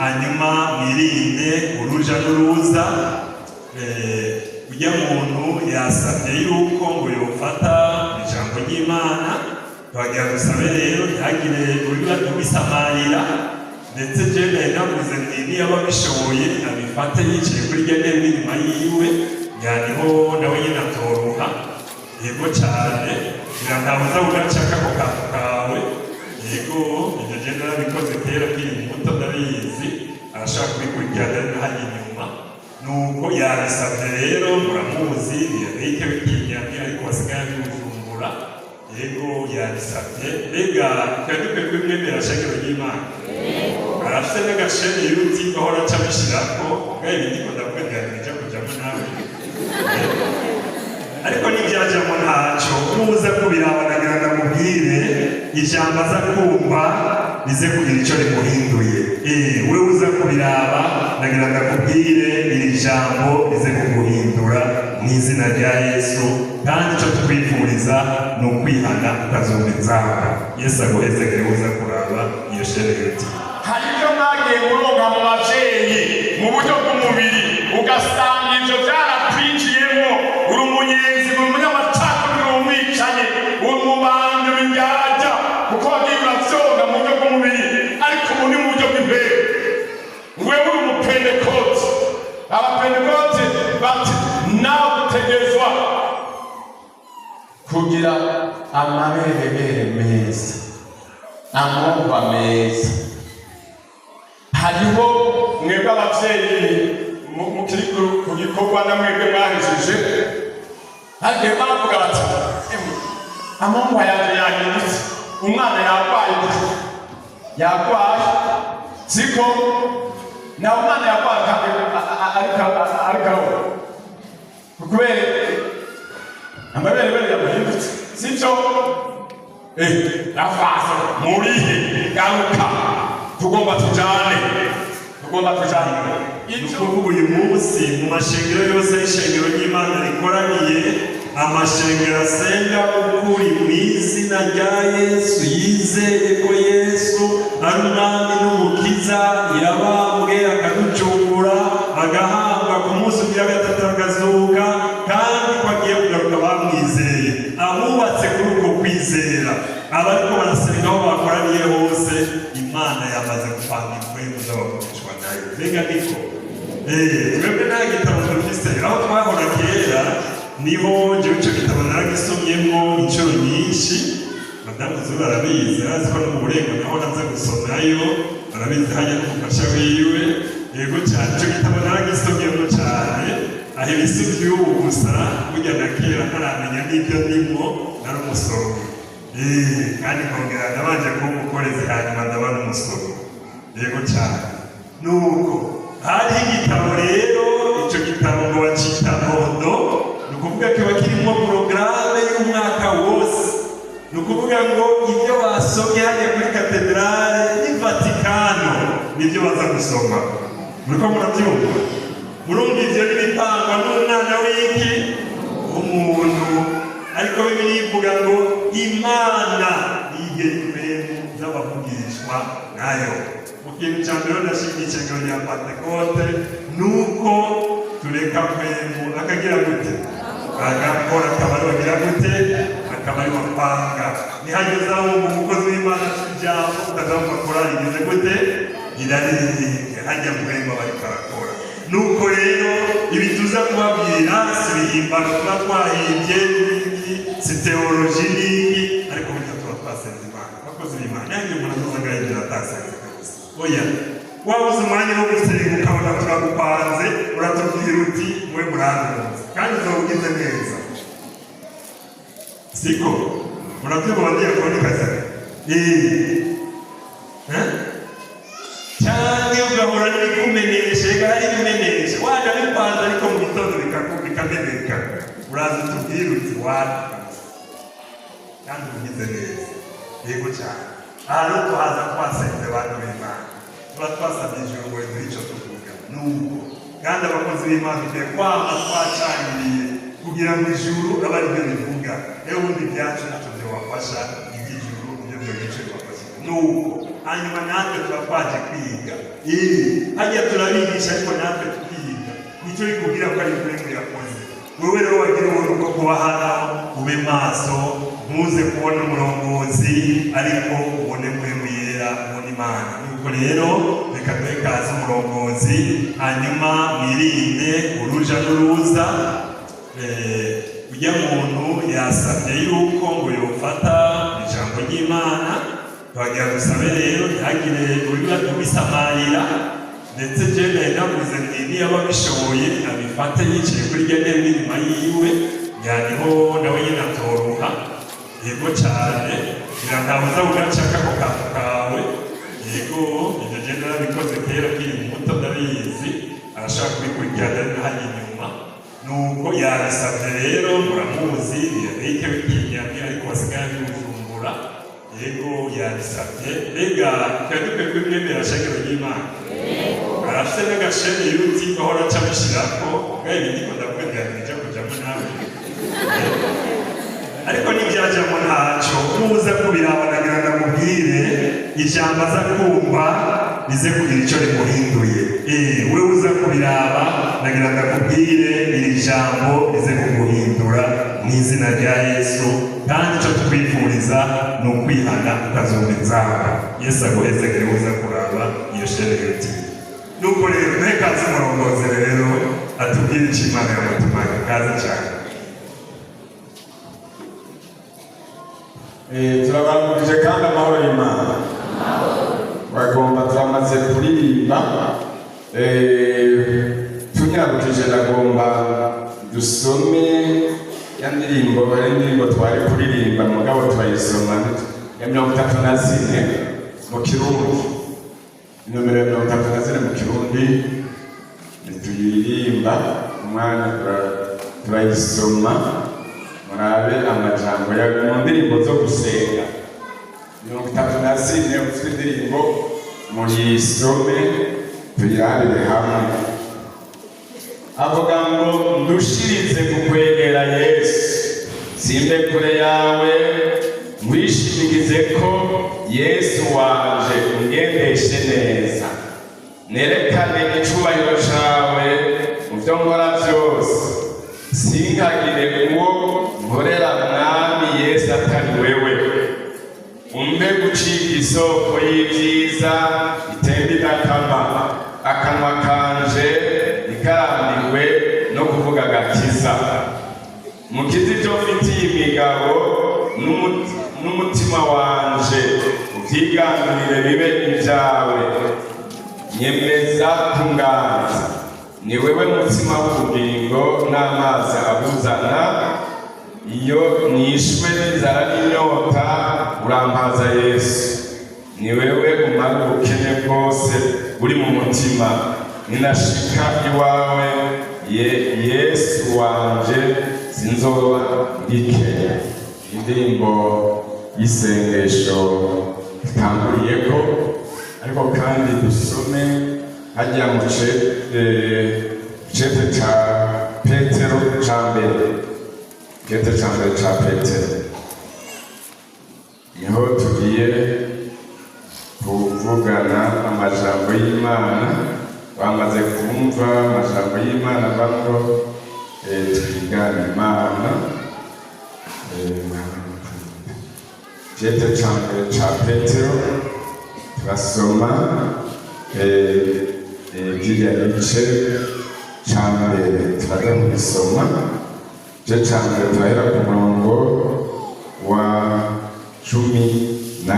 hanyuma mwirinde uruja n'uruza. Ujya muntu yasabye yuko ngo yofata ijambo ry'Imana, twagira gusabe rero ntihagire ubisamarira, ndetse jene navuze nti niba bishoboye abifate yicaye kuri rya ntebe inyuma yiwe, yaniho nawe nyine atoroha. Yego cyane birandabuza ugacaka ako kantu kawe. Yego ibyo jene narabikoze kera kiri muto ndabizi, arashaka kubikurikirana hano inyuma. Nuko yabisabye rero muramuzi, Eric Bikinyamye ariko wasigaye bimuvumbura. Yego yabisabye, mbega twaduke kwimwemera shakiro ry'Imana. Arafite n'agasheni yuti ahora acabishirako, ngaho ibindi ndakwegera kujamo nawe. Ariko n'ibyajamo ntacyo, nuza kubiraba nagira ndamubwire ijambo aza kumva rize kugira icyo rimuhinduye. We uza kubiraba nagira ndakubwire iri jambo rize kuguhindura mu izina rya Yesu, kandi icyo twifuriza ni ukwihana ukazumva inzamba. Yesu aguhezegere uza kuraba iyo shereti. Hari ibyo mwagiye muronka mu babyeyi mu buryo bw'umubiri, ugasanga ibyo byarakwinjiyemo, uri umunyenzi, uri umunyamacakubiri, uri umwicanyi, uri umubandi w'indyarya, kuko wagiye uravyonga mu buryo bw'umubiri, ariko ubu ni mu buryo bw'imbere. Wewe uri umupentekote. Abapentekote bati nawe utegerezwa kugira amabere meza, amumva meza. Hariho mwebwe abavyeyi mukiri ku gikorwa na mwebwe mwahejeje, hagiye bavuga bati amumva yanje yanyibutse, umwana yarwaye siko na umwana yarwaye ariko kubera amabere yamuhindutse, sibyo? Nafasa murihe garuka, tugomba tujane. Nukuvuga uyu munsi mu mashengero yose y'ishengero ry'Imana rikoraniye, amashengero asenga ukuri mu izina rya Yesu, yizeye ko Yesu ari umwami n'umukiza, yabambwe akaducungura, agahambwa ku munsi ugira gatatu akazuka, kandi ko agiye kugaruka bamwizeye. Abubatse kuri uko kwizera, abariko barasenga aho bakoraniye hose, Imana yamaze gupanga impwemu z'abakoreshwa nayo. Mbega niko twebwe nta gitabo dufise, aho twahora kera niho jewe ico gitabo naragisomyemwo inshuro nyinshi. Madamu Zuru arabizi, arazi ko no mu Burengo naho naza gusomayo, arabizi hajya n'umufasha wiwe. Yego cyane ico gitabo naragisomyemwo cyane, aho ibisi vy'ubu gusa burya na kera ntaramenya n'ibyo ndimo nari umusoro. Kandi kongera nabanje kuba umukorezi hanyuma ndaba n'umusoro. Yego cyane. Nuko hariho igitabo rero, ico gitabo ngo bacita Rodo, ni ukuvuga kiba kirimo porogaramu y'umwaka wose. Ni ukuvuga ngo ibyo basomye hariya kuri katedrale y'i Vatikano nibyo baza gusoma. Muriko murabyumva? Murumva ivyo n'ibitangwa n'umwana w'iki? Umuntu. Ariko Bibiliya ivuga ngo Imana yigera impwemu z'abavugishwa nayo. Mu kintu cya mbere ndashimye ishengero rya Pentekote nuko tureka mpwemu akagira gute? Agakora akaba ari wagira gute? Akaba ari wapanga. Nihageze aho umukozi w'Imana ijambo utagomba korali igeze gute? Iraririmbye hajya mpwemu aba ariko arakora. Nuko rero ibi tuza kubabwira si ibihimbano tuba twahimbye, si teoloji n'iki, ariko burya tuba twasenze Imana. Abakozi b'Imana nanjye umuntu azoza agahindura atasenze kabisa. Oya, wabuze umwanya wo gusenga ukabona turagupanze, uratubwira uti mwe murantunze, kandi uzoba ugize neza. Siko murabyumva abadiyakoni kazi? Cyangwa ugahora n'ibikumenyesha, hari ibimenyesha waje bipanze ariko mu gitondo bikameneka, uraza utubwira uti wapi kandi ugize neza. Yego cyane. Aha rero tuhaza twasenze abantu b'Imana, tuba twasabye ijuru ngo riduhe icyo tuvuga. Nuko kandi abakozi b'Imana dukwiye kwama twacaniye kugira ngo ijuru abe ari byo rivuga. Rero ubundi ibyacu ntacyo byobafasha, iby'ijuru nibyo byo gice bibafasha. Nuko hanyuma natwe tuba twaje kwiga. Hajya turabigisha ariko natwe tukiga. Nicyo rikubwira ko ari impwemu yakoze. Wewe rero wagira ubuntu bwo kuba hano, ube maso, ntuze kubona umurongozi ariko ubone impwemu yera, ubone Imana. Nuko rero reka duhe ikaze umurongozi, hanyuma mwirinde uruja n'uruza. Ujya muntu yasabye yuko ngo yofata ijambo ry'Imana, twagira dusabe rero ntihagire urira tubisamarira, ndetse jene navuze nti niba bishoboye abifate yicaye kuri rya ntebe inyuma yiwe, yaniho nawe nyine atoroha. Yego cyane kugira ngo ntabuza ugacaka ako kantu kawe. Yego ibyo jene narabikoze kera kiri muto ndabizi, arashaka kubikurikirana hajya inyuma. Nuko yabisabye rero muramuzi, Eric w'ikinyamya ariko wasigaye Bujumbura. Yego yabisabye. Mbega twebwe kwemera shengero ry'Imana. Arafite n'agasheni yuti ahora aca abishirako, bwaye ibindi ndavuga ntiyagira kujyamo nawe. Ariko n'ibyajyamo ntacyo, nuza kubiraba nagira ndamubwire ijambo aza kumva rize kugira icyo rimuhinduye. Wewe uza kubiraba nagira ndakubwire iri jambo rize kumuhindura mu izina rya Yesu, kandi icyo twifuriza ni ukwihana ukazumva inzamba. Yesu aguhezekere uza kuraba iyo shenegeti. Nuko rero ntekaze umurongozi rero atubwire icyo Imana yamutumanye. Kaze cyane. Turabangurije kandi amahoro y'Imana. Bagomba turamaze kuririmba, tunyarukije ndagomba dusome ya ndirimbo, hari indirimbo twari kuririmba mugabo turayisoma ya 34 mu Kirundi, nomero ya 34 mu Kirundi tuyiririmba, umwanya turayisoma, murabe amajambo ya mu ndirimbo zo gusenga. 34 ufite indirimbo muyisome tuyirabire hamwe. Avuga ngo ndushirize kukwegera Yesu, simbe kure yawe, wishimikize ko Yesu wanje ungendeshe neza, nerekane icubahiro cawe mu byo nkora byose, sinkagire uwo nkorera mwami Yesu atari wewe, umbe gucika isoko y'ibyiza itemba idakama, akanwa kanje ikarambiwe no kuvuga agakiza, mukize ibyo mfitiye imigabo n'umutima wanje, ubyiganurire bibe ibyawe, nyemeza kunganza, ni wewe mutima w'ubugingo n'amazi abuzana, iyo nishwe n'inzara n'inyota urampaza Yesu, ni wewe umara ubukene bwose buri mu mutima, ninashika iwawe Yesu wanje sinzoba ngikenya. Indirimbo y'isengesho itanguriyeko, ariko kandi dusome hajya mu cete ca Petero ca mbere, cete ca mbere ca Petero, niho tugiye kuvugana amajambo y'Imana. Bamaze kumva amajambo y'Imana bango twigana Imana. Cete ca mbere ca Petero turasoma kiriya gice ca mbere turaza kubisoma. Igice ca mbere turahera ku murongo wa 13.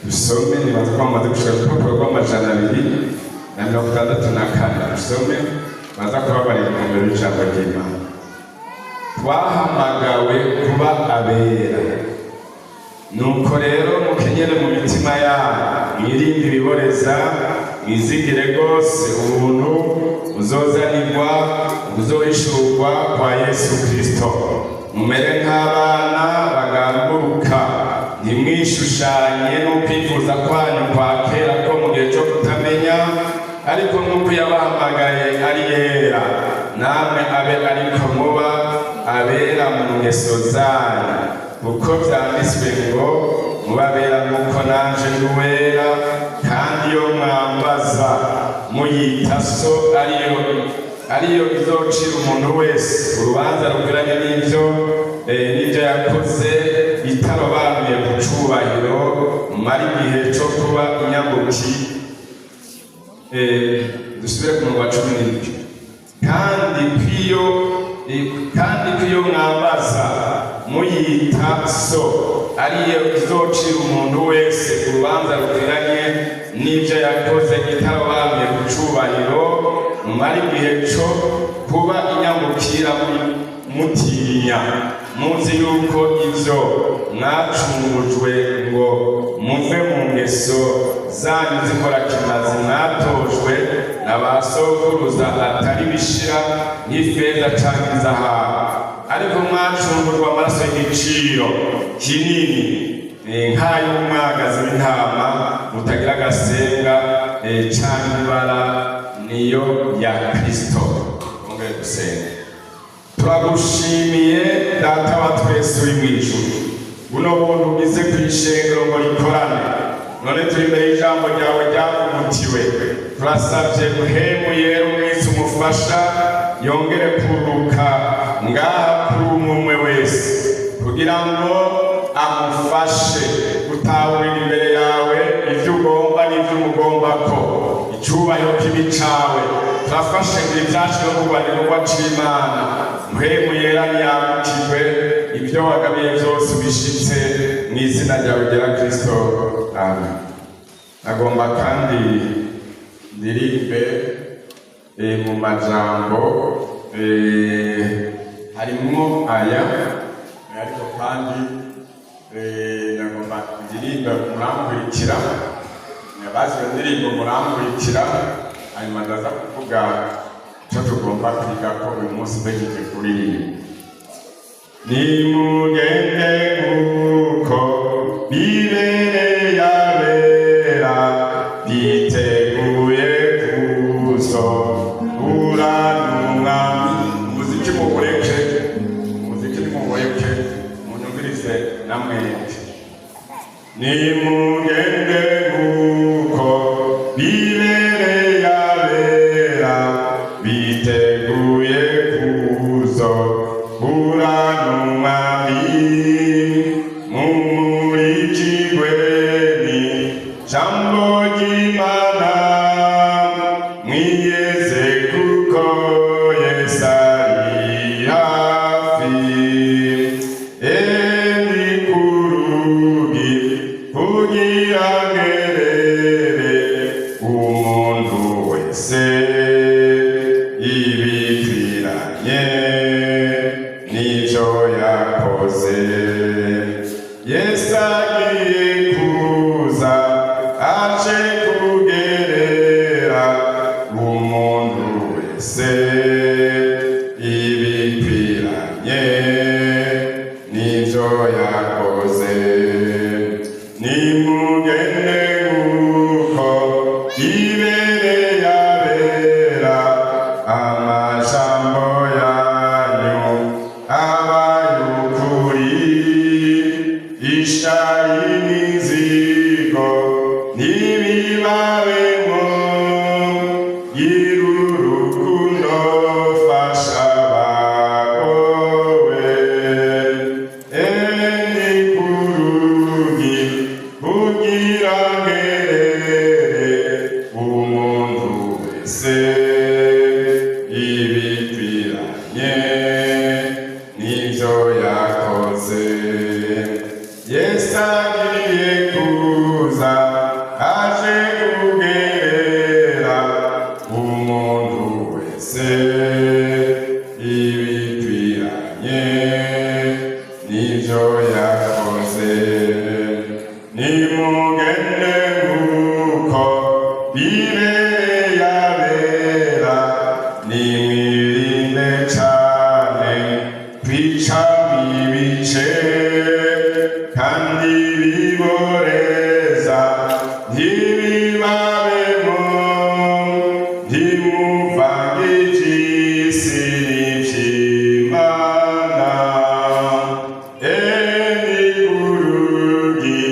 Dusome nibaza ko bamaze gushika ku rupapuro rw'amajana 264. Dusome baza kuba bari mu mbere y'ijambo ry'Imana. Twahamagawe kuba abera, nuko rero mukenyere mu mitima yanyu, mwirinde ibiboreza, mwizigire rwose ubuntu buzozanirwa buzohishurwa kwa Yesu Kristo. Mumere nk'abana bagamburuka, ntimwishushanye n'ukwifuza kwanyu kwa kera ko mu gihe cyo kutamenya, ariko nk'uko yabahamagaye ari yera, namwe abe ariko muba abera mu ngeso zanyu, kuko byanditswe ngo mubabera nk'uko nanje ndi uwera, kandi iyo mwambaza muyita so ariyo izocira umuntu wese urubanza rukwiranye n'ibyo yakoze, itarobanuye ku cubahiro mara igihe co kuba inyamuki. Dusubire ku murongo wa 17. kandi kwiyo mwambaza muyita so ariyo izocira umuntu wese urubanza rukwiranye n'ibyo yakoze, itarobanuye ku cubahiro mara igihe co kuba inyamukira mutinya, muzi yuko ivyo mwacungujwe ngo muve mu ngeso zanyu z'inkorakimazi mwatojwe na ba sokuruza atari bishira nk'ifeza canke izahabu, ariko mwacungurwa amaraso y'igiciro kinini nk'ay'umwagazi w'intama mutagira agasenga canke ibara, niyo ya Kristo. Mungere dusenga. Turagushimiye Data wa twese uri mw'ijuru, buno buntu ugize kw'ishengero ngo rikorane, none turi imbere y'ijambo ryawe ryavugutiwe. Turasavye guhemu yera umwisi umufasha yongere kuruka ngaha kuri umwe wese, kugira ngo amufashe gutahurira imbere yawe ivyo ugomba n'ivyo umugombako, icubahiro kibi cawe. Turafashe ngo ivyashiro kugwanirwa c'Imana, muhemu yera ntiyagukijwe, ibyo wagabiye byose ubishitse mw'izina ryawe rya Kristo, amen. Agomba kandi ndirimbe mu majambo harimwo aya, ariko kandi nagomba ndirimbe muramkurikira, bazi iyo ndirimbo muramkurikira, hanyuma ndaza kuvuga icyo tugomba kwiga ko uyu munsi duhejeje kuririmba. Nimugende nk'uko bibereye abera, biteguye kuzohurana n'Umwami. Umuziki nimumureke munyumvirize namwete. Nimugende nk'uko bibereye abera, biteguye kuzohurana n'Umwami. Mumurikirwe n'ijambo ry'Imana, mwiyeze kuko Yesu ari hafi. Ndi ku rugi kugira ngerere umuntu wese ibikwiranye n'ivyo yakoze. Yesu agiye kuza aje kugerera umuntu wese ibikwiranye n'ivyo yakoze. Nimugende nk'uko bibereye abera, amajambo yanyu abay'ukuri, ishari n'inzigo ntibibabemo. Gira urukundo, fasha abagowe. Ndi ku rugi kugira ngerere umuntu wese ibikwiranye n'ivyo yakoze. Yesu agiye kuza aje kugerera umuntu wese ibikwiranye n'ivyo yakoze. Nimugende nk'uko bibereye abera, nimwirinde cane kwicamwo ibice kandi biboreza ntibibabemo. Ntimuvange ivy'isi n'ivy'Imana. Ndi ku rugi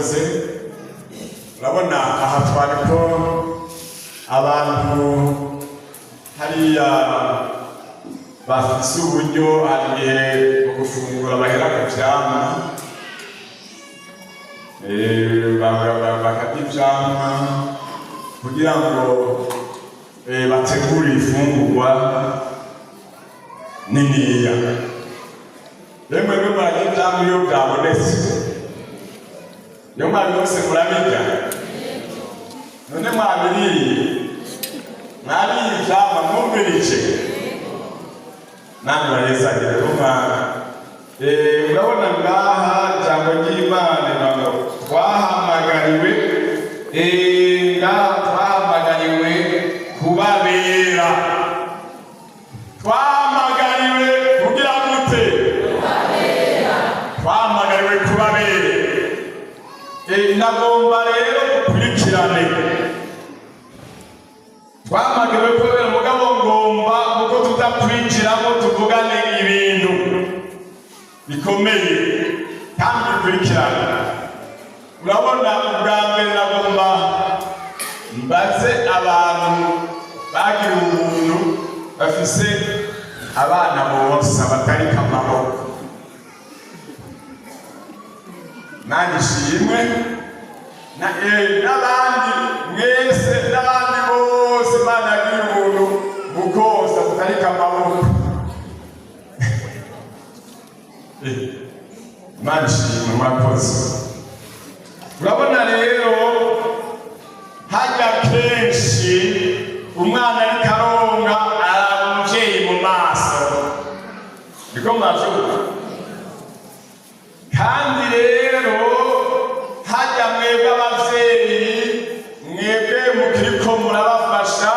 murakoze. Urabona aha twariko abantu hariya bafise uburyo hariye mu gufungura bahera ku vyamwa, bakarya ivyamwa kugira ngo bategure ifungurwa niniya. Yemwe murarya ivyamwa iyo vyabonetse, iyo mwabirose murabirya. None mwabiriye ivyamwa mwumvirije namwe barezagire rumana. Urabona ngaha ijambo ry'Imana ngo twahamagariwe kubabera. Twahamagariwe kugira gute? Twahamagariwe kubabera. Nagomba rero gukurikirane. Twahamagariwe kubabera mugabo ngomba kuko tutakwinjiramo tuvugane ibintu bikomeye kandi bikurikirana. Urabona ubwa mbere nagomba mbaze abantu bagira ubuntu bafise abana bose batarika amaboko. Nagishimwe n'abandi mwese n'abandi bose Imana yagira ubuntu mukosa mutarika amaboko. Imana ishimwe murakoze. Urabona rero hajya kenshi umwana ariko aronka araba umuvyeyi mu maso, niko mwavyumva. Kandi rero hajya mwebwe abavyeyi, mwebwe mukiriko murabafasha,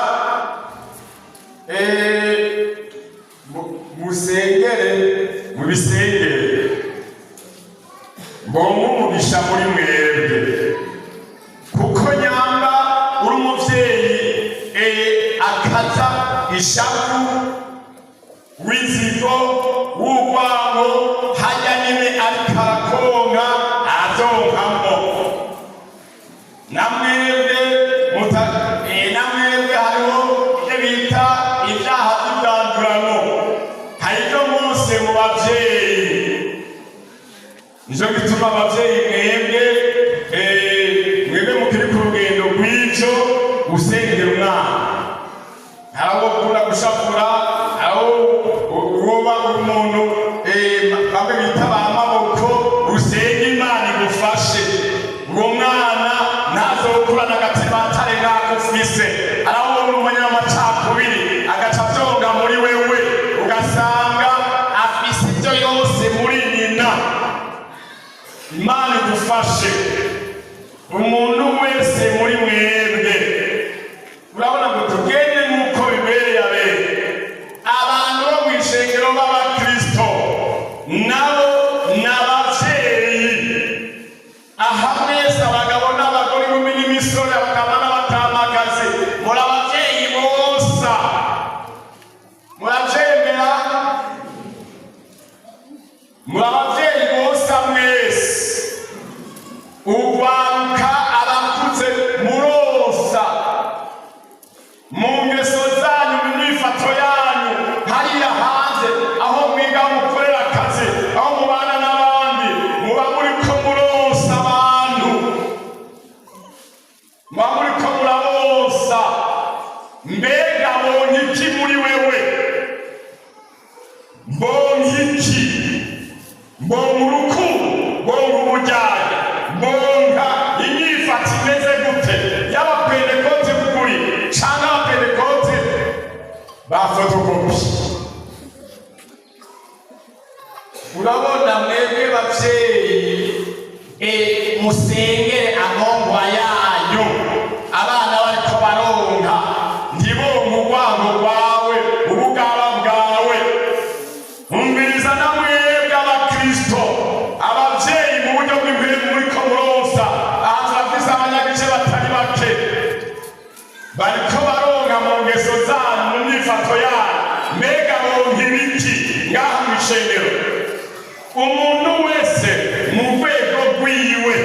musengere mubisengere mbonye umugisha muri mwebwe, kuko nyamba uri umuvyeyi akaza ishavu w'inzigo w'urwango hajya nyine ariko arakonka azonkamo. Namwebwe hariho ibyo bita ibyaha by'ibwandurano. Hari ibyo mwose mu bavyeyi, nico gituma abavyeyi mwebwe mukiri ku rugendo rw'ivyo gusengera umwana. Haraho ukunda gushakura, aho woba umuntu bamwe bita bamaboko, usenge Imana igufashe. Uwo mwana ntazokurana agatima atari nakufise. Araho uri umunyamacakubiri agaca avyonga muri wewe, ugasanga afise ivyo yose muri nyina. Imana idufashe. Umuntu wese muri mwebwe, urabona ngo tugende nk'uko bibereye abere. Abantu bo mw'ishengero b'abakristo nabo n'abavyeyi. Aha mwese abagabo n'abagore, inkumi n'imisore, abagabo n'abatamakazi, muri abavyeyi bosa. Muravyemera? Muri abavyeyi bosa mwese. Ugwaruka abakuze murosa mu ngeso zanyu, mu myifato yanyu hariya hanze, aho mwiga mukorera akazi, aho mubana n'abandi, muba muriko murosa abantu, muba muriko murabosa. Mbega bonye iki muri wewe? Bonye iki? Bonye urukundo, bonye ubujyanye, bonka inyifato imeze gute? Y'abapentekote b'ukuri canke abapentekote ba fotokopi? Urabona mwebwe bavyeyi, musengere amongwa yanyu. Abana bariko baronka ntibonke urwango rwawe, ubugaba bwawe. Umviriza na mwebwe abakristo, abavyeyi mu buryo bw'imbere muriko murosa. Aha turafise abanyagice batari bake bariko baronka mu ngeso zanyu, mu myifato yanyu. Mbega bonka ibiki ngaha mw'ishengero? Umuntu wese mu rwego rwiwe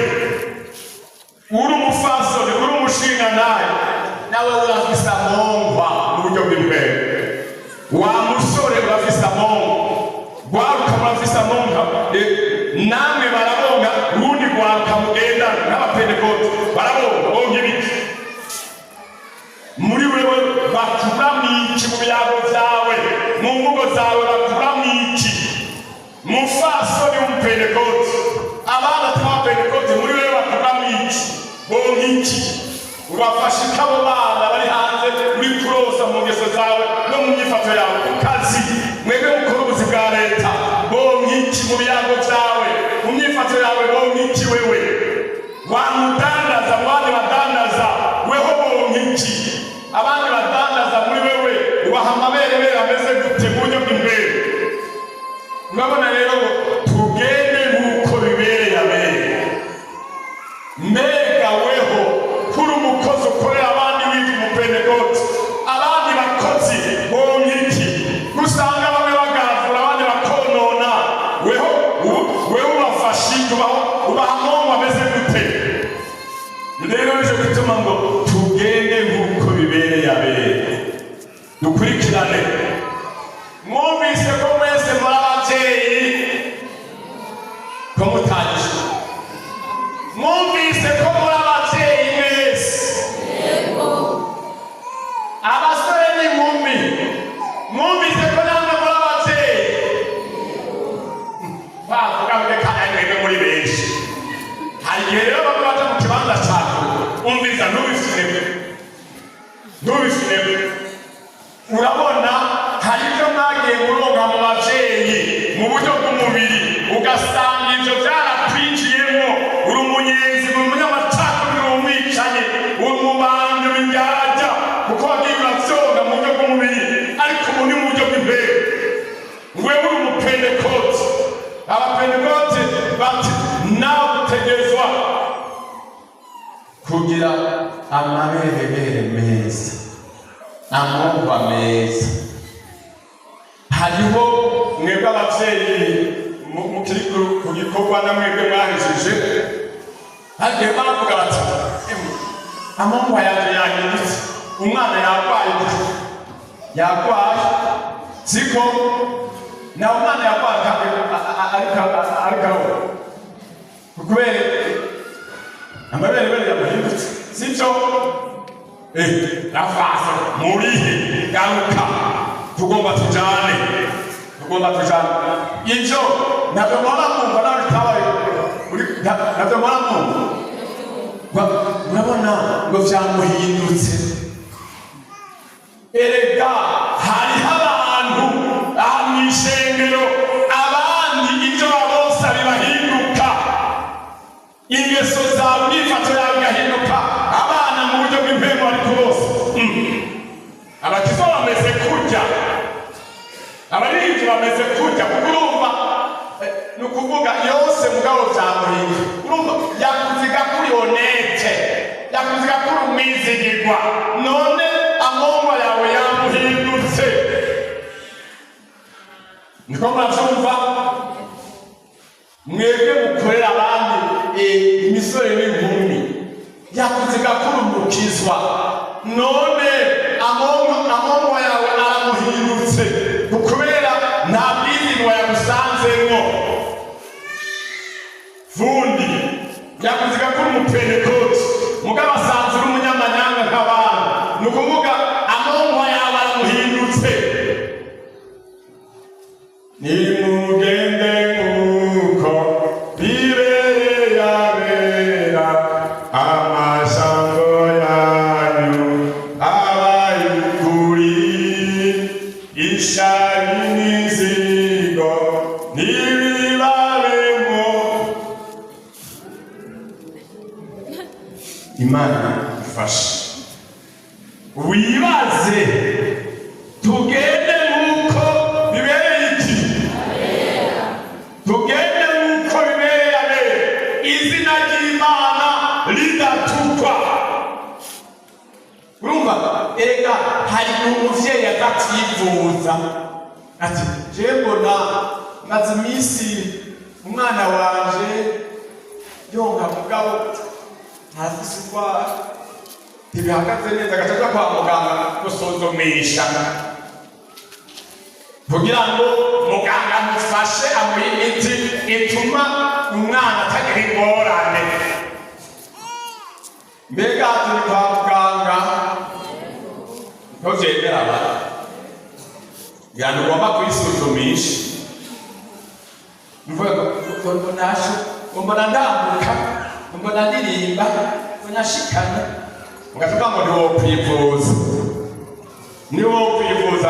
muri wewe bakura mwiki mu byago byawe mu mvugo zawe bakura mwiki mufasoni w'umupentekote abana tw'abapentekote muri wewe bakura mwiki bonkiki ubafashe kabo bana bari hanze muri kurosa mu ngeso zawe no mu myifato yawe ku kazi mwebwe mukora ubuzi bwa leta bonkiki mu byago byawe mu myifato yawe bonkiki wewe wamudandaza abandi badandaza weho bonkiki abandi badandaza muri wewe ubaha amabere ameze gute mu buryo bw'imbere urabona rero tugende nk'uko bibereye abere mbega weho kuri umukozi ukorera abandi witwa umupentekote abandi bakozi bonkiki usanga bamwe bagavura abandi bakonona weho ubafashe ubaha amahoro ameze gute rero nicyo gituma ngo tugende nk'uko bibereye abere dukurikirane mwumvise ko mwese muri ababyeyi ko mutagishwe mwumvise ko muri ababyeyi mwese abasore n'inkumi mwumvise ko namwe muri ababyeyi bavuga ngo reka mwebwe muri benshi hari igihe rero bamwe baja mu kibanza cyawe umviriza ntubifirebe urabona hari ibyo mwagiye muronka mu babyeyi mu buryo bw'umubiri ugasanga ibyo byarakwinjiyemo uri umunyenzi uri umunyamacakubiri uri umwicanyi uri umubanyi w'indyarya kuko wagiye uravyonga mu buryo bw'umubiri ariko ubu ni mu buryo bw'imbere wewe uri umupentekote abapentekote bati nawe utegerezwa kugira amaberebere meza amumva meza hariho mwebwe ababyeyi mukiri ku gikorwa na mwebwe mwahejeje hagiye bavuga bati amumva yaje yahindutse umwana yarwaye siko na umwana yarwaye ariko kubera amabere yahindutse sibyo nafase murihe garuka tugomba tujane ibyo ntabwo mbona mwumva nawe bitabaye ntabwo mbona mwumva urabona ngo byamuhindutse erega hariho abantu aha mu ishengero abandi ibyo babose bibahinduka ingeso zawe imyifato yawe igahinduka abana mu buryo bw'impemu ariko bose abakizo bameze kurya abaririmbyi bameze kurya kuko urumva ni ukuvuga yose mugabo byamuhinduka urumva yakuziga kuri honete yakuziga kuri umwizigirwa none amahoro yawe yamuhindutse niko murabyumva mwebwe mukorera abandi imisore n'inkumi yakuziga kuri umukizwa none amahoro yawe aramuhindutse kubera nta bwizigwa yagusanzemo vundi yakuziga kuri umupentekote mugabo asanze uri umunyamanyanga nk'abana ni ukuvuga amahoro yawe aramuhindutse nimugende nk'uko bibereye abera amashango yanyu abayukuri ishari n'izigo ntibibaremo imana ifashe wibaze tugende nk'uko bibereye iki tugende nk'uko bibereye abera izina ry'imana ridatukwa urumva erega hari umuvyeyi azativuza ati je mbona maze iminsi umwana wanje yonka mugabo ntafise urwara ntibihagaze neza agacaja kwa muganga gusuzumisha kugira ngo muganga amufashe amuhe imiti ituma umwana atagira ingorane mbega turi kwa muganga ntuvyemera abantu yani ugomba kwisuzumisha mbona ndambuka mbona ndirimba unashikana ugavuga ngo niwokwivuza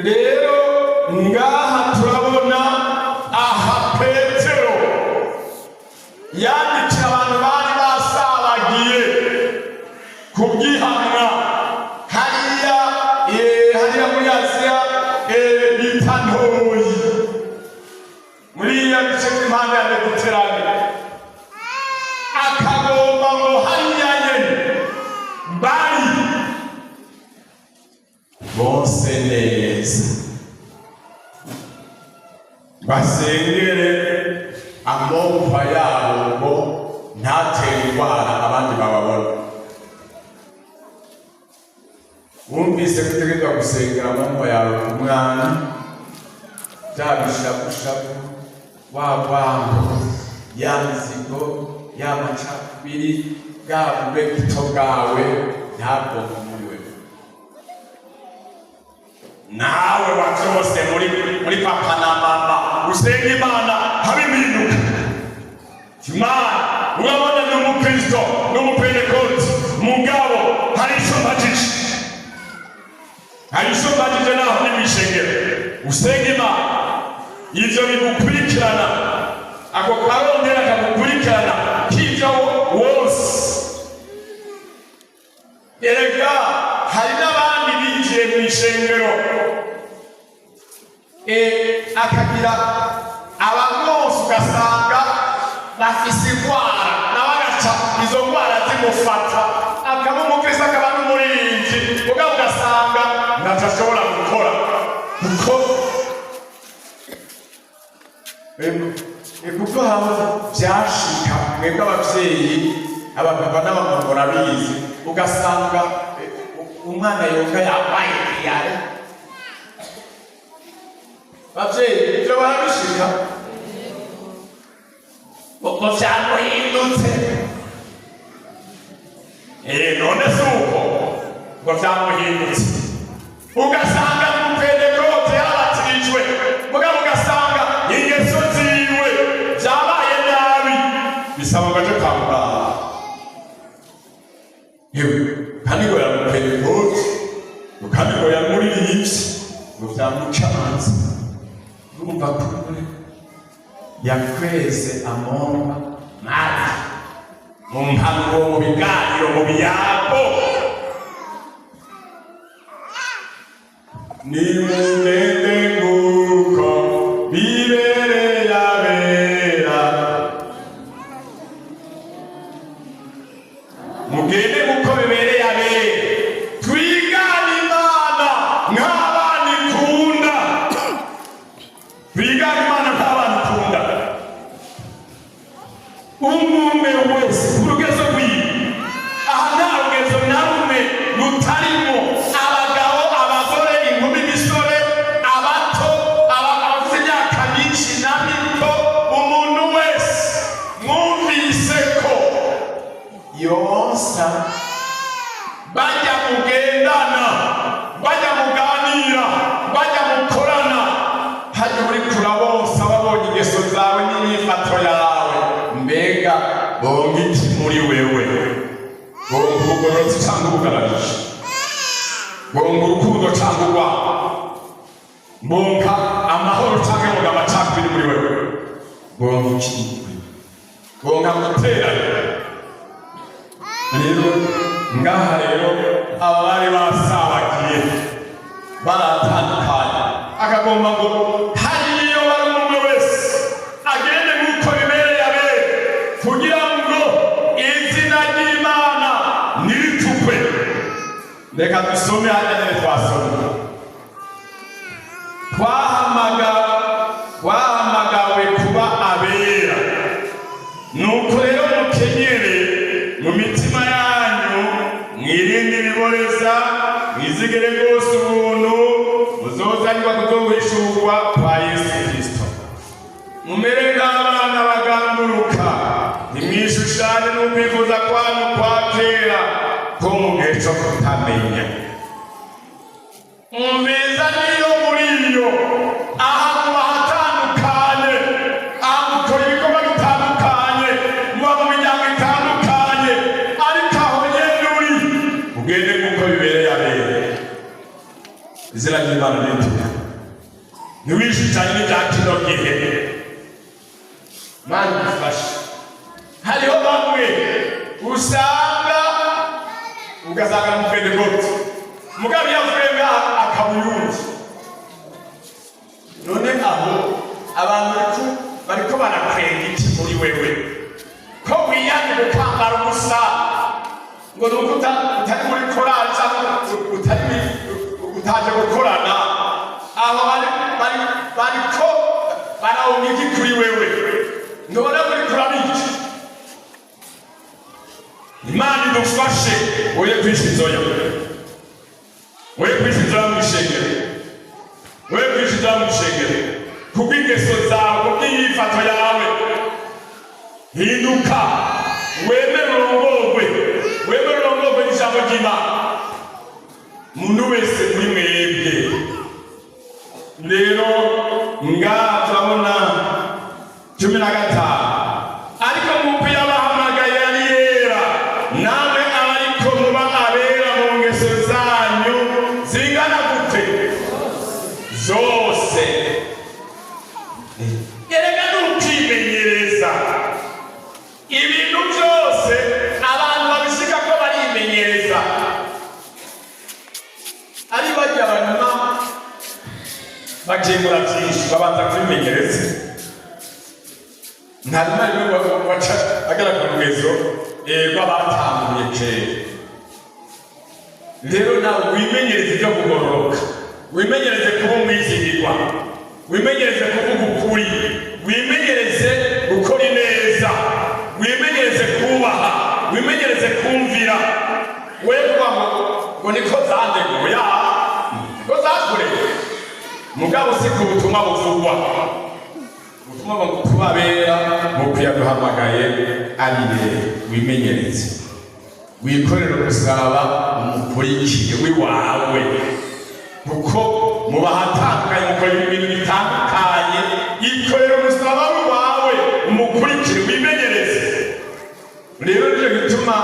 rero ngaha turabona aha Petero yandikira abantu bari basabagiye kubwihamwa hariya muri Aziya bita Ntoyi muri iya gice cy'impande ya Mediterane akagomba ngo hariya nyene bari bose neza basengere amompa yabo ngo ntatere indwara abandi bababona. Wumvise kutegeka gusengera amompa yawe ku mwana byabishabushabu wabwango ya mizigo y'amacakubiri bwa bwegito bwawe ntabwo muriwe nawe wacyose muri papa na mama usenga Imana habiminduka Imana urabona ni umukristo n'umupentekote mugabo hari icyo mbajije naho n'imishengero usenga Imana ivyo bigukurikirana ako karondera kagukurikirana k'ivyo wose. Erega hari n'abandi binjiye mu ishengero akagira abamwose ugasanga bafise indwara nawe agaca izo ndwara zimufata akaba umukristo akaba n'umurinzi mugabo ugasanga ntacyo ashobora gukora kuko haba byashika mwebwe abavyeyi abapapa n'abamama murabizi ugasanga umwana yonka yambaye iyare bavyeyi ivyo barabishika uko vyamuhindutse none si uko ngo vyamuhindutse ugasanga umupentekote yarabatirijwe mugabo ugasanga ingeso ziwe vyabaye nabi bisaba ngo aje kwa muganga yewe kandi ngo yamupentekote kandi ngo yamuririmbye ngo vyamucanze urumva kure yakweze amomba mari mu mpanuro mu biganiro mu biyago nimugende nguko bibereye abera mugende nguko bibereye abera twigane Imana nk'abana ikunda twigane Imana nk'abana ikunda umwe wese urugezo rwiwe aha nta rugezo na rumwe rutarimo abagabo abagore inkumi imisore abato abafite imyaka myinshi na mito umuntu wese mwumvise ko yonsa bajya mugendana bajya muganira bajya mukorana hajya muri kurabonsa babonye ingeso zawe n'imyifato yawe mbega bonga iki muri wewe bonga ubugororotsi cyangwa ubugararije bonga urukundo cyangwa urwango bonga amahoro cyangwa bonga amacakubiri muri wewe bonga iki bonga guterana rero ngaha rero abari basabagiye baratandukanye akagomba ngo hariyo bari umwe wese agende nk'uko bibereye abere kugira ngo izina ry'Imana niritukwe. Reka dusome hano nyine twasoma twahamagawe kuba abera nuko rero mukenyere mu mitima yanyu mwirinde ibiboreza mwizigere rwose ubuntu muzozanirwa kuzohishurwa kwa Yesu Kristo mumere nk'abana bagamburuka ntimwishushanye n'ukwifuza kwanyu kwa kera ko mu gihe cyo kutamenya umviriza niyo muri iyo ahantu hatandukanye mukora ibikorwa bitandukanye muba mu miryango itandukanye ariko aho nyene uri ugende kuko bibereye abere izina ry'Imana n'intumwa ntiwishitanye n'ibya kino gihe Mana ifashe hariho bamwe usanga ugasanga mu Pentecote mugabe yavuga akabuyundi none aho abantu bariko barakwenga iki muri wewe ko wiyanye gukambara ubusa ngo nuko utari muri korali cyangwa utaje gukorana abo bariko barawuga iki kuri wewe none muri kurana iki Imana idufashe oye kwishizoya oye kwishizoya mu ishengero oye kwishizoya mu ishengero kubw'ingeso zawe kubw'inyifato yawe hinduka wemere urongorwe n'ijambo ry'Imana umuntu wese muri mwebwe rero ngaha turabona 15 ariko nk'uko yabahamagaye yari yera namwe abariko muba abera mu ngeso zanyu zingana gute zose erega ntukimenyereza ibintu byose abantu babishika ko barimenyereza ari bajya abanyuma bagengura byinshi babanza kwimenyereza ntarima rimwe baca agaragara urugezo rw'abatambuye kera rero nawe wimenyereze ibyo kugororoka wimenyereze kuba umwizigirwa wimenyereze kuvuga ukuri wimenyereze gukora ineza wimenyereze kubaha wimenyereze kumvira we kuba ngo niko zandeguye ko zakureye mugabo si ku butumwa buvugwa ubutumwa tubabera mu kuyaduhamagaye ari wimenyereze wikorera gusaba umukurikiye wiwawe kuko muba hatandukanye mukora ibintu bitandukanye ikorera gusaba wiwawe umukurikire wimenyereze rero nicyo gituma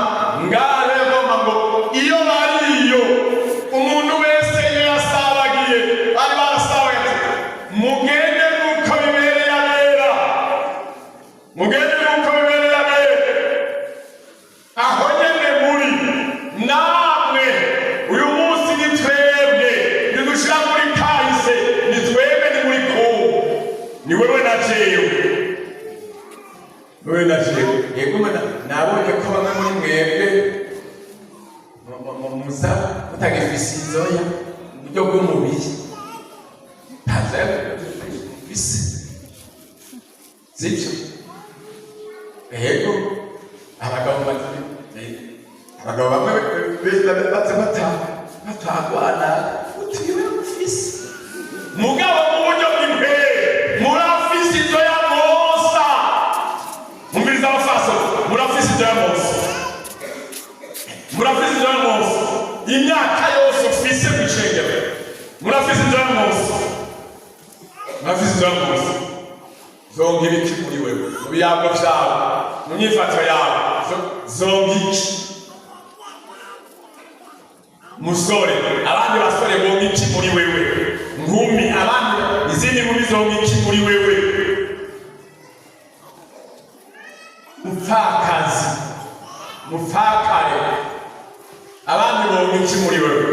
ngaho ngomba ngo iyo bariyo umuntu wese iyo yasabagiye bari barasabaga mugende nuko bibereye abera mugende nuko bibereye abera aho nyene muri namwe uyu munsi ni twebwe nidushira muri kahise ni twebwe ni muri kubu ni wewe na jewe wewe na jewe yego nabonye ko bamwe muri mwebwe muza mutagifise inzoya uburyo bw'umubiri ntazabise sibyo yego abagabo bamwe batagwana utiwe ufise mugabo mu buryo bw'impe murafise inzoya mosa mumviriza abafaso murafise inzoya mosa murafise inzoya mosa imyaka yose ufise kw'icengero murafise inzoya mosa murafise inzoya mosa zonga ibiki muri wewe mu biyago vyawe mu nyifato yawe zonga iki musore abandi basore bonga iki muri wewe ngumi abandi izindi ngumi zonga iki muri wewe mupfakare abandi bonga iki muri wewe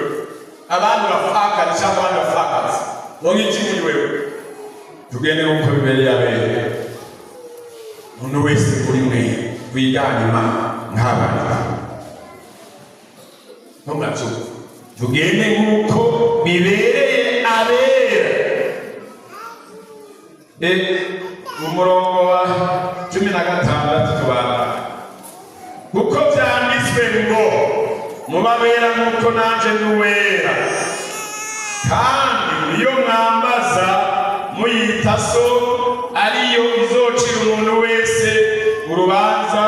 abandi bapfakare cyangwa abandi bapfakazi bonga iki muri wewe tugende uko bibereye abere umuntu wese kuri mwe twiganyuma nk'abandi ntumwatsu tugende nk'uko bibereye abera mu murongo wa 16 tubana kuko byanditswe ngo mubabera nk'uko nanje nduwera kandi iyo mwambaza muyita so ariyo izocira umuntu wese urubanza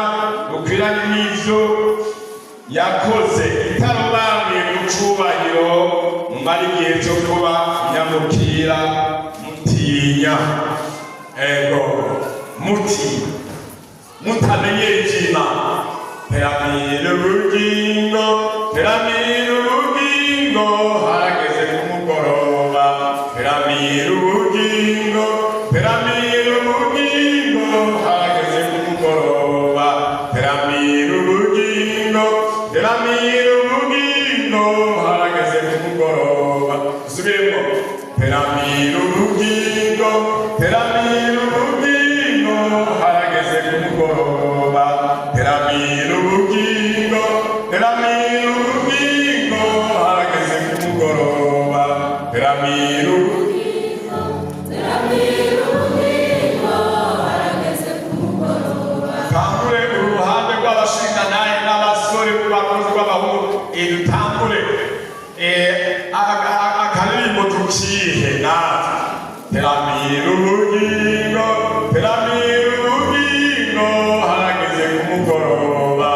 rukwiranye n'ivyo yakoze itarubambiye mu cubahiro mumara igihe cyo kuba nyamukira mutinya ego mutamenye ivy'Imana teramira ubugingo harageze ku mugoroba teramira ubugingo harageze ku mugoroba teramira ubugingo harageze ku mugoroba usubiremo teramira ubugingo harageze ku mugoroba teramira ubugingo harageze ku mugoroba teramira tangure uruhande rw'abashinganaye n'abasore bakozi b'abahungu dutangure akaririmbo tukihe natwe teramira ubugingo harageze ku mugoroba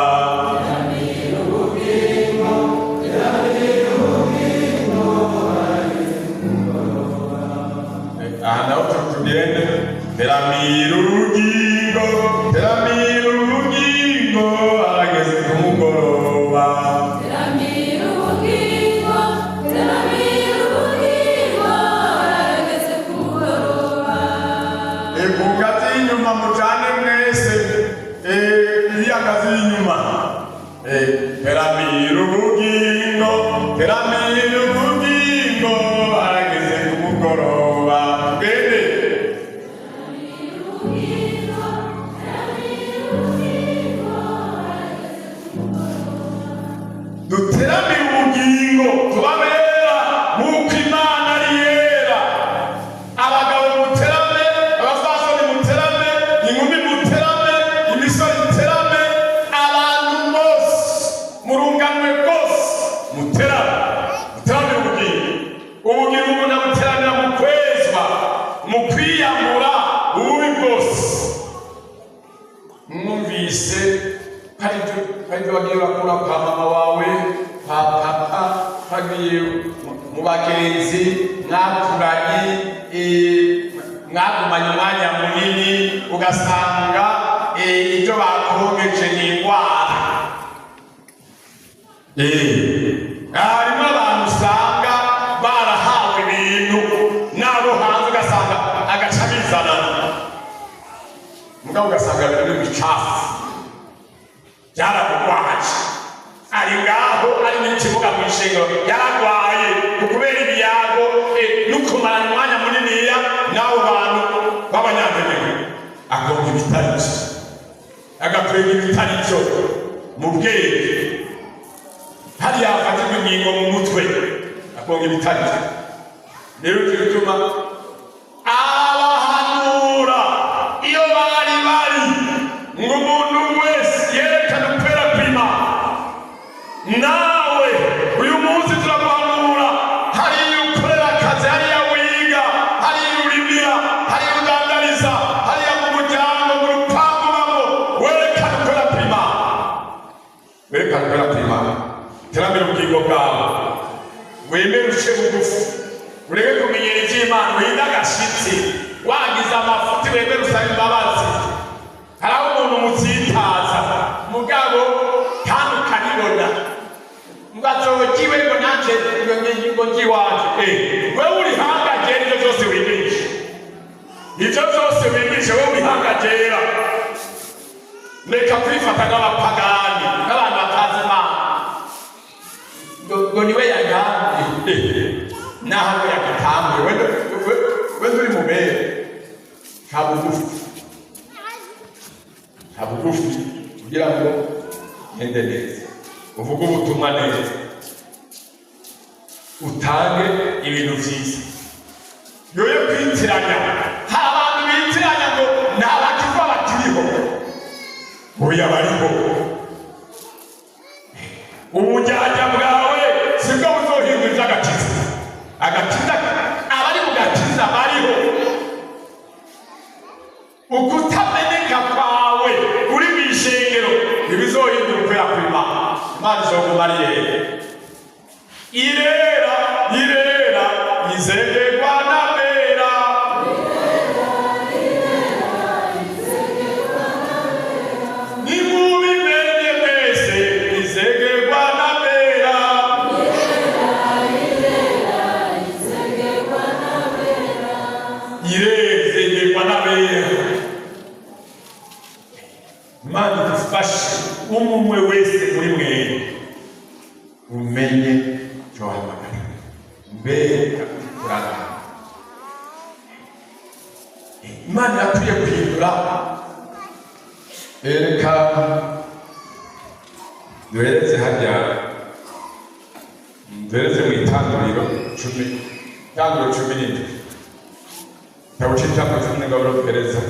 aha naho tugende teramira ubugingo harageze ku mugoroba ngazi y'inyuma mujane mwese iriya ngazi y'inyuma teramira ubugingo harageze ku mugoroba twende duteramire ubugingo tubabera nk'uko Imana ari yera abagabo muterame abafasoni muterame inkumi muterame imisore muterame abantu bose murunganwe bwose muteramire ubugingo umuntu abuteramira mu kwezwa mu kwiyambura ububi bwose mwumvise hari ibyo bagiye bakura kwa mama wawe kwa papa bagiye mu bagenzi mwakuranye mwagumanye umwanya munini ugasanga ibyo bakurogeje ni indwara harimo abantu usanga barahawe ibintu nabo hanze ugasanga agaca bizanana mugabo ugasanga biri bicafu byaragwaje ari ngaho ari n'ikibuga mu ishengero yaragwaye ukubera ibiyago n'ukumarana umwanya muniniya n'abo bantu b'abanyantegenke akonga ibitariki agakwega ibitariki mu bwenge hariya hafatirwa ingingo mu mutwe akonga ibitariki rero bituma abahanura iyo bari ngo umuntu wese yerekane ukwera kw'Imana nawe uyu munsi turaguhanura hariya ukorera akazi hariya wiga hariya urimira hariya udandariza hariya mu muryango mu rupangu bamo werekane ukwera kw'Imana teramira ubugingo bwawe wemere uce bugufi ureke kumenyera iby'Imana winde agashitsi wagize amafuti wemere usaba imbabazi hari aho umuntu mutsitaza mugabo kandi ukanibona mugazogiwe ngo nanje ngo ngiwaje wewe uri hangagera ibyo byose wigisha wewe uri hangagera reka kwifata n'abapagani n'abantu batazi Imana ngo niwe yagambye naho yagatambuye wende uri mubere habugufi kugira ngo ngende neza uvuge ubutumwa neza utange ibintu byiza yoye kwitiranya hari abantu bitiranya ngo nta bakiva bakiriho oya bariho ubujyajya bwawe sibwo buzohindura agakiza abari mu gakiza bariho ukutameneka kwawe uri mu ishengero ntibizohindura ukwera kw'Imana Imana izoguma ari yera. Irera, irera, izegerwa n'abera. Nimubimenye mwese, izegerwa n'abera. Izegerwa n'abera. Imana idufashe umwe wese muri mwe umenye icyo wahamagara mbega kurara. Imana yakwiye guhindura. Reka duhereze hajya duhereze mu itangiriro 10 itangiriro 17 igitabo cy'itangiriro 10 ngaburo duhereza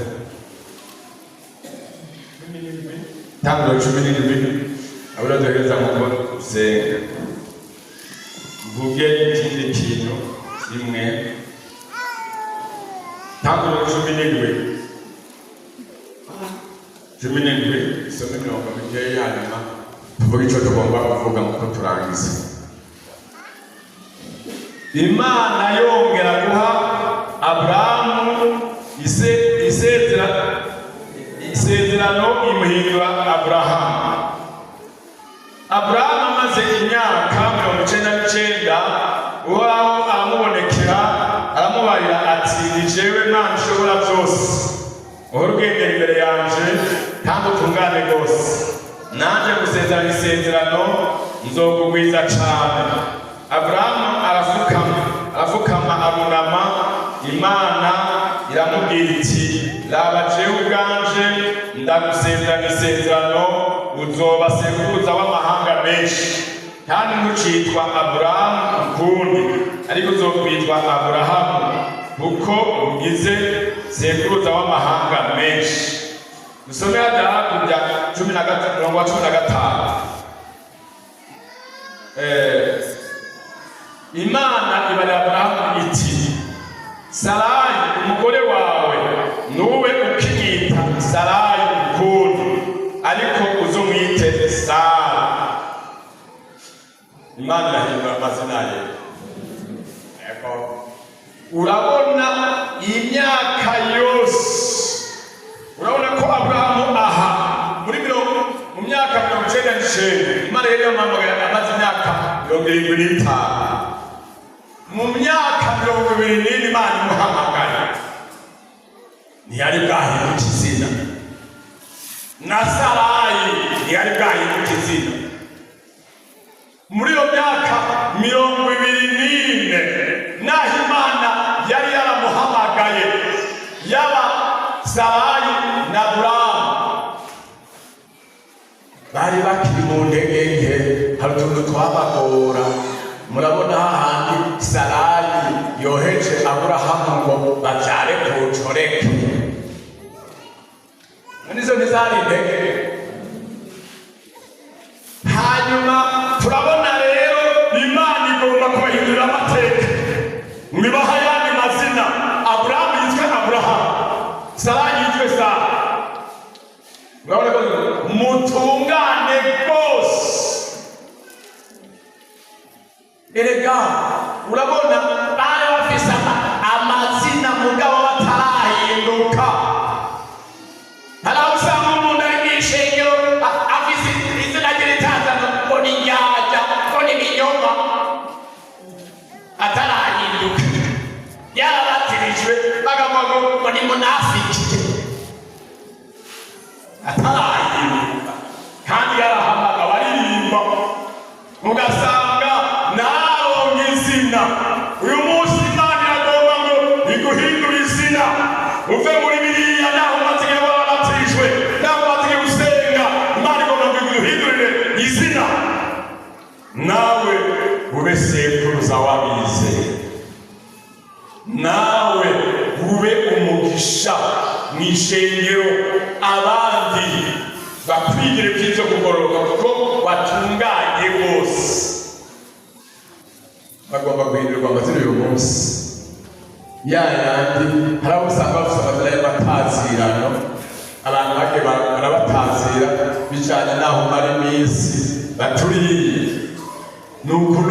itangiriro 17 abura duhereza mu ngo dusenga mvuge ikindi kintu kimwe. Itangiriro 17 isome mirongo mikeya hanyuma tuvuge icyo tugomba kuvuga muko turangiza. Imana yongera guha Aburahamu isezerano imuhindura Aburahamu. Aburahamu amaze imyaka 99 Uhoraho aramubonekera aramubarira ati ni jewe Mana ushobora byose, uhora ugendera imbere yanje kandi utungane rwose. Nanje gusezerana isezerano nzokugwiza cane. Aburahamu arafukama arunama. Imana iramubwira iti raba jewe ubwanje ndagusezerana isezerano, uzoba sekuruza w'amahanga menshi, kandi ntucitwa Aburahamu ukundi, ariko uzokwitwa Aburahamu kuko ugize sekuruza w'amahanga menshi. Dusome hakurya 15. Imana ibarira Aburahamu iti Sarayi umugore wawe nuwe ukimwita Sarayi ukundi, ariko uzumwite Sara. Imana irahindura amazina ye. Urabona imyaka yose, urabona ko Aburahamu aha mu myaka 99 Imana yari yamuhamagaye amaze imyaka 75. Mu myaka 20 Imana imuhamagaye ntiyari bwahinduka izina, na Sarayi ntiyari bwahinduka izina. Muri iyo myaka 24 naho Imana yari yaramuhamagaye yaba Sarayi na Aburahamu bari bakiri mu ndegenge, hari utuntu twabagora. Murabona hahandi Sarayi yoheje Aburahamu ngo babyare kucoreke. Nizo ntizari intege. Hanyuma turabona rero Imana igomba kubahindura amateka, mwibaha yandi mazina. Aburahamu yitwa Aburahamu, Sarayi yitwa Sara. Murabona ko mutungane rwose. Erega urabona bari bafise amazina mugabo batarahinduka. Usanga umuntu ari mw'ishengero afise izina ry'itazano ngo ni Nyaja, ngo ni Binyoma, atarahinduka. Yarabatirijwe bakavuga ngo ni munafiki, atarahinduka. Kandi yarahamagawe aririmba, mugasanga naronke izina. Uyu munsi Imana iragomba ngo iguhindure izina, uve muri biriya naho umaze warabatijwe, naho umaze gusenga. Imana igomba ngo iguhindurire izina, nawe ube sekuruza w'abizeye, nawe ube umugisha mw'ishengero, abandi bakwigire kw'ivyo kugororoka kuko watunganye bose. Bagomba guhindurirwa amazina uyu munsi. Yayandi hari abo usanga bafise amazina y'amatazirano, abantu bake barabatazira bijanye naho mara iminsi baturiye nuku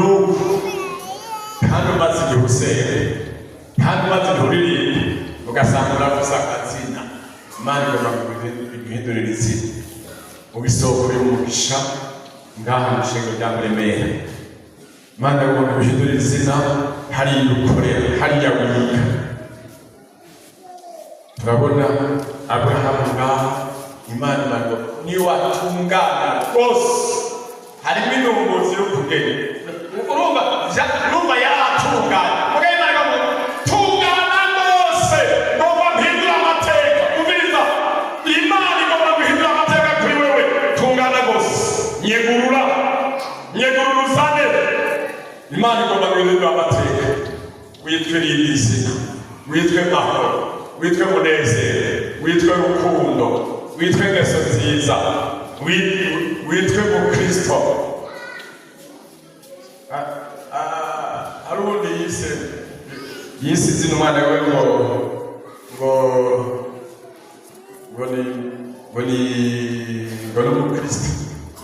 kandi umaze igihe usenga kandi umaze igihe uririmba ugasanga uravuze akazina Imana igomba kuguhindurira izina mu bisoko y'umugisha ngaha mu ishengo rya Muremera. Imana igomba kuguhindurira izina hariya ukorera hariya wiga. Turabona Aburahamu ngaha Imana imanuka niyo watungana rwose harimo intunguzi yo kugenda urumva yaratungana mugabo Imana ikavuga tungana rwose ngomba mpindura amateka. Umviriza, Imana igomba guhindura amateka kuri wewe. Tungana rwose, nyegurura uzane. Imana igomba guhindura amateka. Witwe rindi zina, witwe mahoro, witwe munezero, witwe rukundo, witwe ngeso nziza, witwe mukristo. Hari ubundi yisize umwana we ngo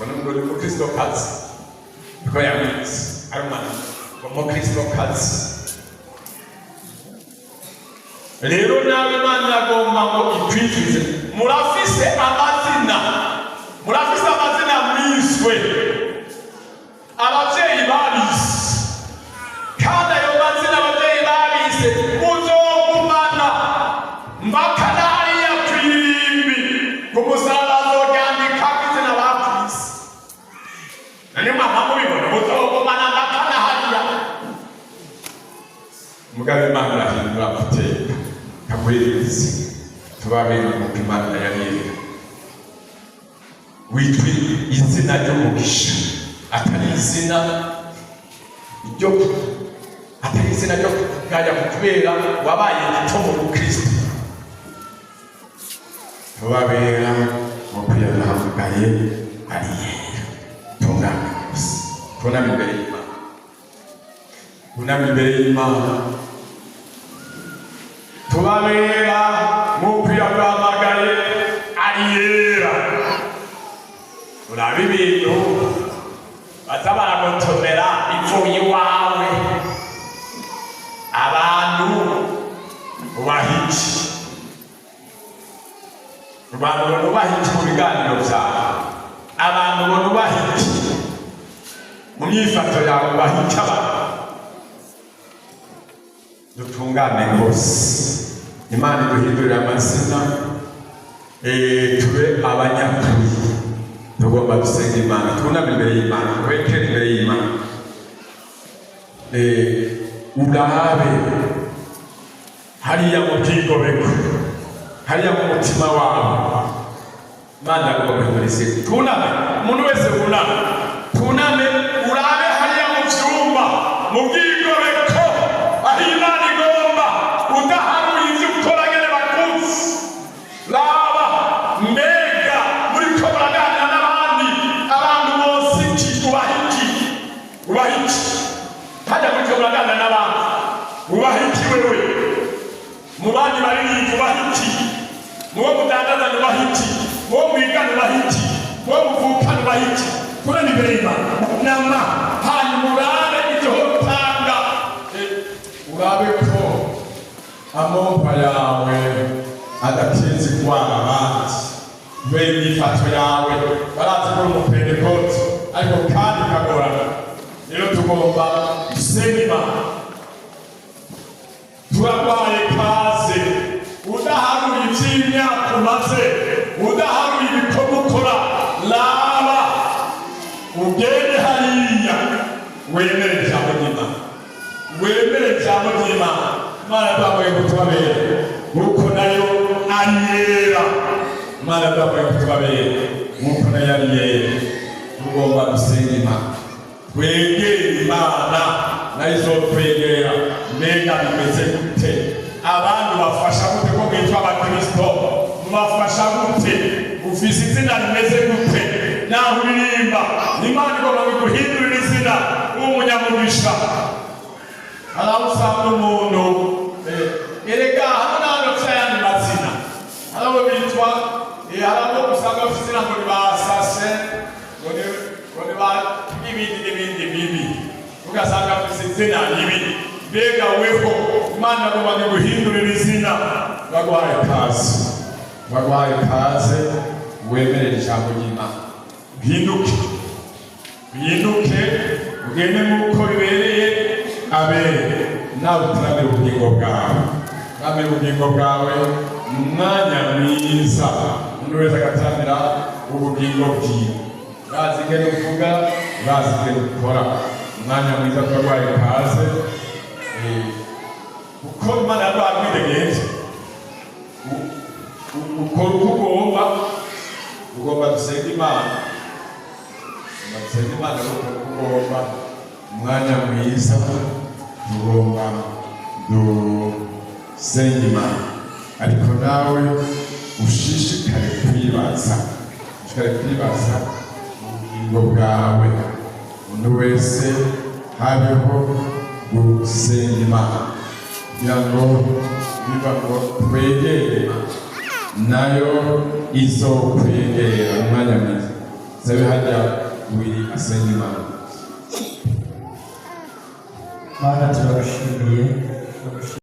ni umukristo kazi niko yamwise ari umwana umukristo kazi. Rero nawe Imana agomba ngo ikwikize. Murafise amazina mwiswe abavyeyi babise, kandi ayo mazina abavyeyi babise muzogumana mpaka nariya kw'irimbi ku musaraba azoryandikako izina bavise. nani mama mubibona muzogumana mpaka nahariya. Mugabe Imana irahindura amateka kaguhindura izina tubabera nk'uko Imana yaremye. Witwe izina ry'umugisha atari izina ryo kugaya kubera wabaye gito mu Kristo. Tubabera nk'uko yahamagaye ari yera. Tungana gusa tunamye imbere y'Imana. Tubabera nk'uko yahamagaye ari yera. Urabe ibintu baza baragotomera ivuye iwawe, abantu ubahiki mu biganiro byawe, abantu ubahiki mu myifato yawe, ubahiki abantu. Dutungane rwose, Imana iduhindurira amazina, tube abanyakuri. Tugomba gusenga Imana, twuname imbere y'Imana, twekere imbere y'Imana. Urabe hariya mu bwigobeko, hariya mu mutima wawe, Imana agomba guhindura izina. Twuname, umuntu wese wuname, twuname urabe hariya mu vyumba, mu bwigobeko, aho Imana igomba udaharuye ivyo ukora ngene bakuzi. Raba mbega muri ko baraganira n'abandi abantu bose iki ubahiki hajya muri ko baraganira n'abandi ubahiki wewe, mu bandi baririmba ubahiki, muwo mudandaza ubahiki, muwo mwigana ubahiki, muwo muvukana ubahiki. Kurana imbere y'Imana nama hanyuma urabe ivyo utanga, urabe ko amompa yawe adatinze kwanga abandi. Mbere imyifato yawe barazi ko umupentekote ariko kandi kagorana. Rero tugomba gusenga Imana. Turarwaye kaze udaharuye ivy'imyaka umaze, udaharuye ibikorwa ukora. Laba ugende hariya wemere ijambo ry'Imana, wemere ijambo ry'Imana. Imana twamuye kutubabera nk'uko nayo ari yera. Imana twamuye kutubabera nk'uko nayo ari yera. Tugomba gusenga Imana, twegere Imana nayo izotwegera. Mbega bimeze gute? Abandi bafasha gute ko mwitwa abakristo? Mubafasha gute? Ufise izina rimeze gute? Naho uririmba Imana igomba guhindurira izina w'umunyamugisha. Usanga umuntu erega hano n'ahantu cyane mazina harabo bitwa harabo usanga bafite izina ngo ni basase, ngo ni ba izina ribi mbega weho Imana agomba guhindurira izina bagwaye kaze wemerere ijambo ry'Imana bihinduke ugende nk'uko bibereye abere nawe uturamire ubugingo bwawe mu mwanya mwiza umuntu wese agataramira ubugingo bwiwe urazi ingene uvuga urazi ingene ukora umwanya mwiza turarwaye kaze uko Imana yaduhaye ubwidegembyo ukora uko ugomba dusenga Imana ugomba umwanya mwiza tugomba dusenga Imana ariko nawe ushishikare kwibaza mu bugingo bwawe umuntu wese habeho gusenga Imana kugira ngo biba ngo twegere nayo izokwegera umwanya mwiza sabe hajya wiri asenga Imana. Mana turagushimiye